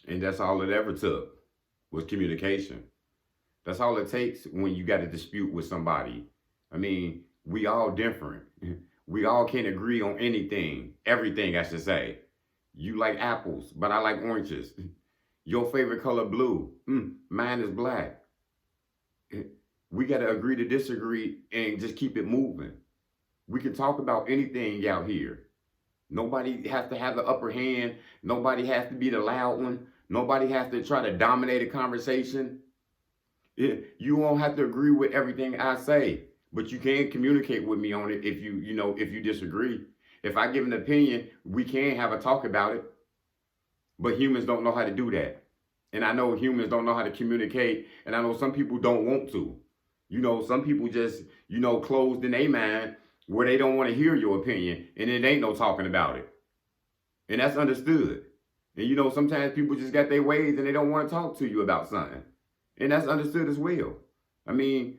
And that's all it ever took was communication. That's all it takes when you got a dispute with somebody. I mean, we all different. We all can't agree on anything, everything, I should say. You like apples, but I like oranges. Your favorite color blue. Mine is black. We got to agree to disagree and just keep it moving. We can talk about anything out here. Nobody has to have the upper hand. Nobody has to be the loud one. Nobody has to try to dominate a conversation. You won't have to agree with everything I say, but you can communicate with me on it if if you disagree. If I give an opinion, we can have a talk about it. But humans don't know how to do that. And I know humans don't know how to communicate, and I know some people don't want to. Some people just, closed in their mind where they don't want to hear your opinion, and it ain't no talking about it. And that's understood. And sometimes people just got their ways and they don't want to talk to you about something. And that's understood as well. I mean,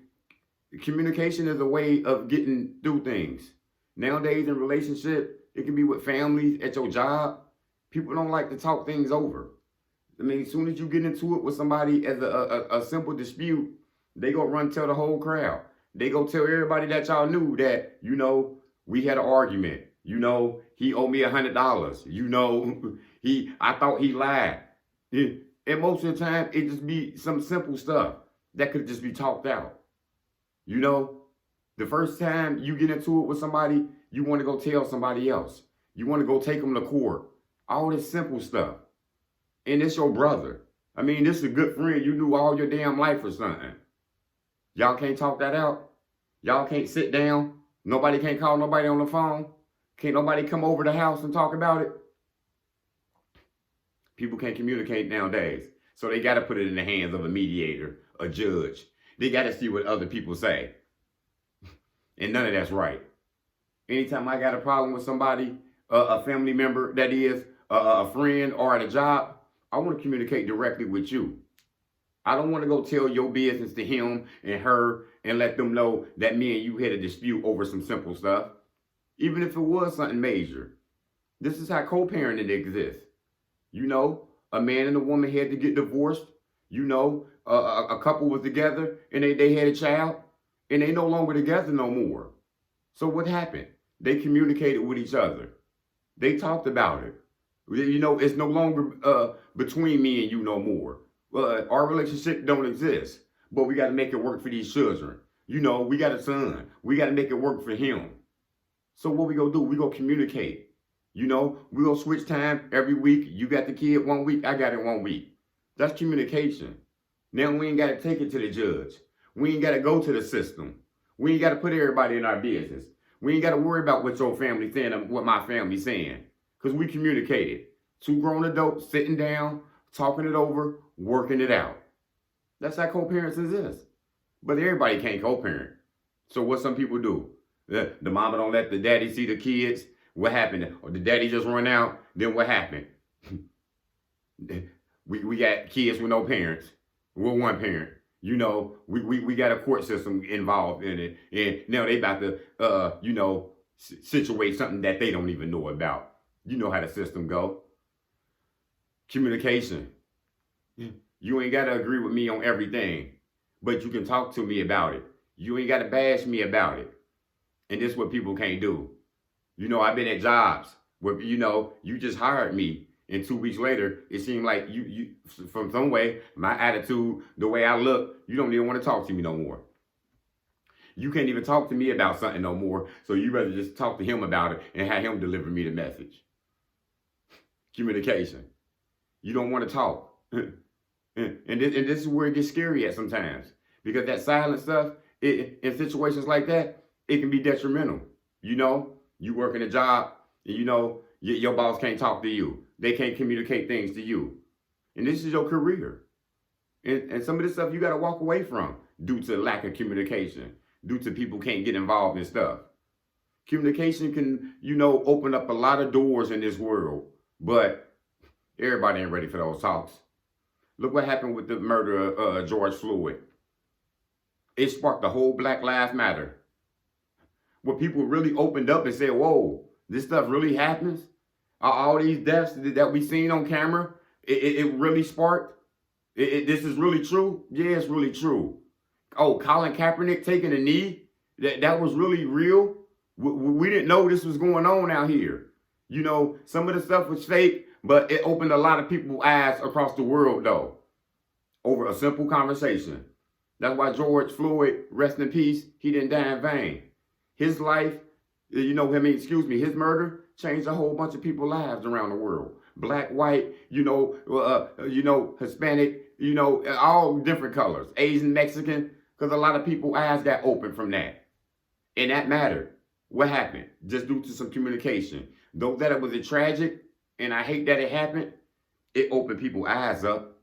communication is a way of getting through things. Nowadays in relationship, it can be with families, at your job. People don't like to talk things over. I mean, as soon as you get into it with somebody as a simple dispute, they go run tell the whole crowd. They go tell everybody that y'all knew that, we had an argument. He owed me $100. I thought he lied. And most of the time, it just be some simple stuff that could just be talked out. The first time you get into it with somebody, you want to go tell somebody else. You want to go take them to court. All this simple stuff. And it's your brother. I mean, this is a good friend you knew all your damn life or something. Y'all can't talk that out. Y'all can't sit down. Nobody can't call nobody on the phone. Can't nobody come over the house and talk about it. People can't communicate nowadays. So they got to put it in the hands of a mediator, a judge. They got to see what other people say. And none of that's right. Anytime I got a problem with somebody, a family member, that is, a friend, or at a job, I want to communicate directly with you. I don't want to go tell your business to him and her and let them know that me and you had a dispute over some simple stuff. Even if it was something major. This is how co-parenting exists. A man and a woman had to get divorced. A couple was together and they had a child and they no longer together no more. So what happened? They communicated with each other. They talked about it. It's no longer between me and you no more. Our relationship don't exist, but we got to make it work for these children. We got a son. We got to make it work for him. So what we gonna do? We gonna communicate. We gonna switch time every week. You got the kid 1 week, I got it 1 week. That's communication. Now we ain't got to take it to the judge. We ain't got to go to the system. We ain't got to put everybody in our business. We ain't got to worry about what your family's saying and what my family's saying. Because we communicated. Two grown adults sitting down, talking it over, working it out. That's how co-parents exist. But everybody can't co-parent. So what some people do? The mama don't let the daddy see the kids. What happened? Or the daddy just run out. Then what happened? we got kids with no parents. We're one parent. We got a court system involved in it. And now they about to, situate something that they don't even know about. You know how the system go. Communication. You ain't got to agree with me on everything, but you can talk to me about it. You ain't got to bash me about it. And this is what people can't do. I've been at jobs where, you just hired me. And 2 weeks later, it seemed like you from some way, my attitude, the way I look, you don't even want to talk to me no more. You can't even talk to me about something no more. So you rather just talk to him about it and have him deliver me the message. Communication. You don't want to talk. And this is where it gets scary at sometimes. Because that silent stuff, in situations like that, it can be detrimental. You work in a job and your boss can't talk to you. They can't communicate things to you. And this is your career. And some of this stuff you got to walk away from due to lack of communication, due to people can't get involved in stuff. Communication can, open up a lot of doors in this world, but everybody ain't ready for those talks. Look what happened with the murder of George Floyd. It sparked the whole Black Lives Matter. Where people really opened up and said, whoa, this stuff really happens? Are all these deaths that we seen on camera, It really sparked. This is really true. Yeah, it's really true. Oh, Colin Kaepernick taking a knee. That was really real. We didn't know this was going on out here. You know, some of the stuff was fake, but it opened a lot of people's eyes across the world, though, over a simple conversation. That's why George Floyd, rest in peace, he didn't die in vain. His life, his murder changed a whole bunch of people's lives around the world. Black, white, Hispanic, all different colors, Asian, Mexican, because a lot of people's eyes got open from that. And that mattered. What happened? Just due to some communication. Though that it was a tragic, and I hate that it happened, it opened people's eyes up.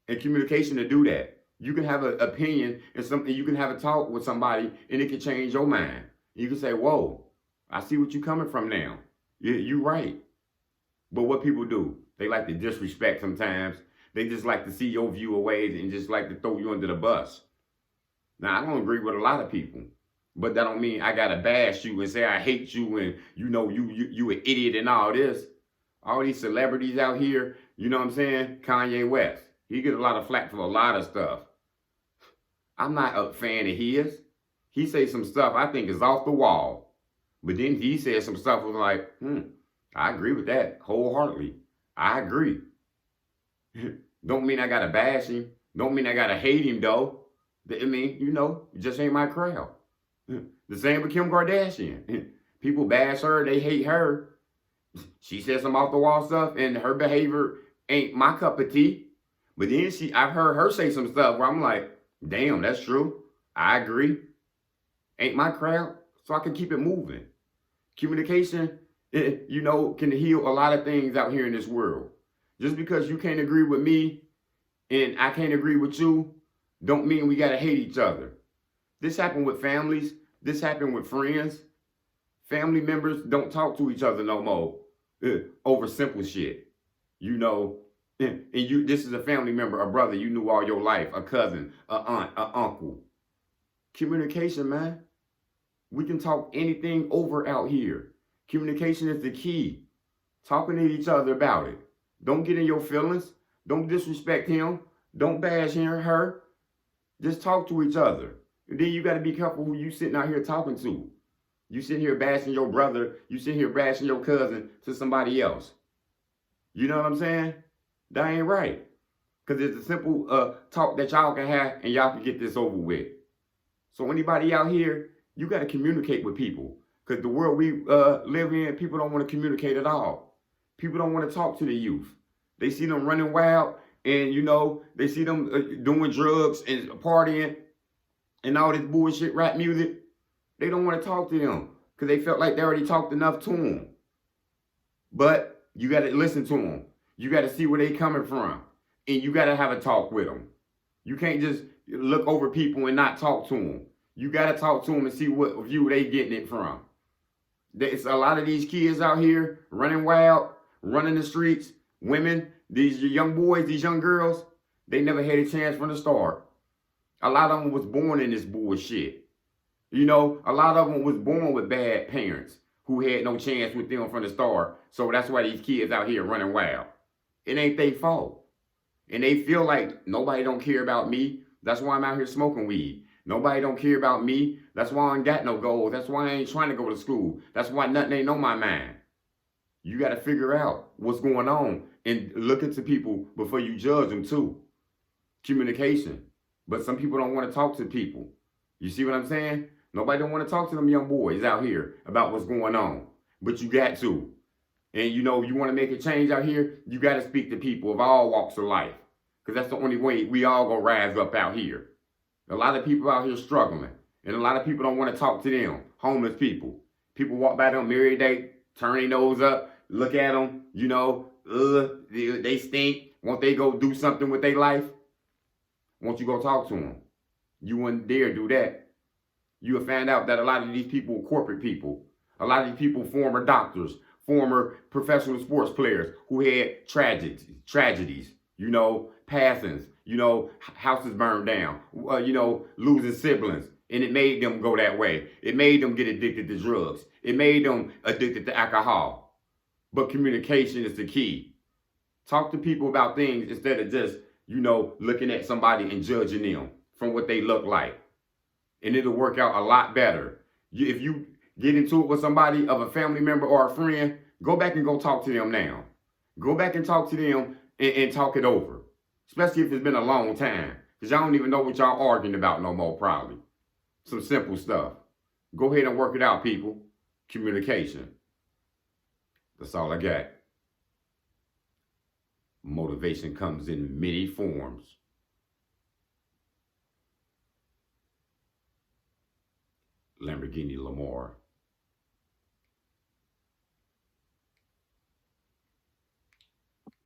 And communication to do that. You can have an opinion and you can have a talk with somebody and it can change your mind. You can say, whoa, I see what you're coming from now. You're right. But what people do, they like to disrespect sometimes. They just like to see your view of ways and just like to throw you under the bus. Now, I don't agree with a lot of people, but that don't mean I got to bash you and say I hate you and you an idiot and all this. All these celebrities out here, you know what I'm saying? Kanye West. He get a lot of flack for a lot of stuff. I'm not a fan of his. He says some stuff I think is off the wall. But then he said some stuff was like, I agree with that wholeheartedly. I agree. Don't mean I got to bash him. Don't mean I got to hate him, though. I mean, it just ain't my crowd. The same with Kim Kardashian. People bash her. They hate her. She said some off the wall stuff and her behavior ain't my cup of tea. But then I've heard her say some stuff where I'm like, damn, that's true. I agree. Ain't my crowd, so I can keep it moving. Communication, can heal a lot of things out here in this world. Just because you can't agree with me and I can't agree with you, don't mean we got to hate each other. This happened with families. This happened with friends. Family members don't talk to each other no more over simple shit. And this is a family member, a brother you knew all your life, a cousin, a aunt, a uncle. Communication, man. We can talk anything over out here. Communication is the key. Talking to each other about it. Don't get in your feelings. Don't disrespect him. Don't bash him or her. Just talk to each other. And then you got to be careful who you sitting out here talking to. You sitting here bashing your brother. You sitting here bashing your cousin to somebody else. You know what I'm saying? That ain't right. Because it's a simple talk that y'all can have and y'all can get this over with. So anybody out here, you got to communicate with people. Because the world we live in, people don't want to communicate at all. People don't want to talk to the youth. They see them running wild and, they see them doing drugs and partying and all this bullshit rap music. They don't want to talk to them because they felt like they already talked enough to them. But you got to listen to them. You got to see where they coming from. And you got to have a talk with them. You can't just look over people and not talk to them. You got to talk to them and see what view they getting it from. There's a lot of these kids out here running wild, running the streets, women, these young boys, these young girls, they never had a chance from the start. A lot of them was born in this bullshit. A lot of them was born with bad parents who had no chance with them from the start. So that's why these kids out here running wild. It ain't their fault. And they feel like nobody don't care about me. That's why I'm out here smoking weed. Nobody don't care about me. That's why I ain't got no goals. That's why I ain't trying to go to school. That's why nothing ain't on my mind. You got to figure out what's going on and look into people before you judge them too. Communication. But some people don't want to talk to people. You see what I'm saying? Nobody don't want to talk to them young boys out here about what's going on. But you got to. And you want to make a change out here, you got to speak to people of all walks of life. Because that's the only way we all gonna rise up out here. A lot of people out here struggling. And a lot of people don't want to talk to them. Homeless people. People walk by them every day, turn their nose up, look at them, they stink. Won't they go do something with their life? Won't you go talk to them? You wouldn't dare do that. You'll find out that a lot of these people are corporate people. A lot of these people former doctors, former professional sports players who had tragedies, passings, houses burned down, losing siblings. And it made them go that way. It made them get addicted to drugs. It made them addicted to alcohol. But communication is the key. Talk to people about things instead of just, looking at somebody and judging them from what they look like. And it'll work out a lot better. If you get into it with somebody of a family member or a friend, go back and go talk to them now. Go back and talk to them and talk it over. Especially if it's been a long time. Because y'all don't even know what y'all arguing about no more, probably. Some simple stuff. Go ahead and work it out, people. Communication. That's all I got. Motivation comes in many forms. Lamborghini Lamar.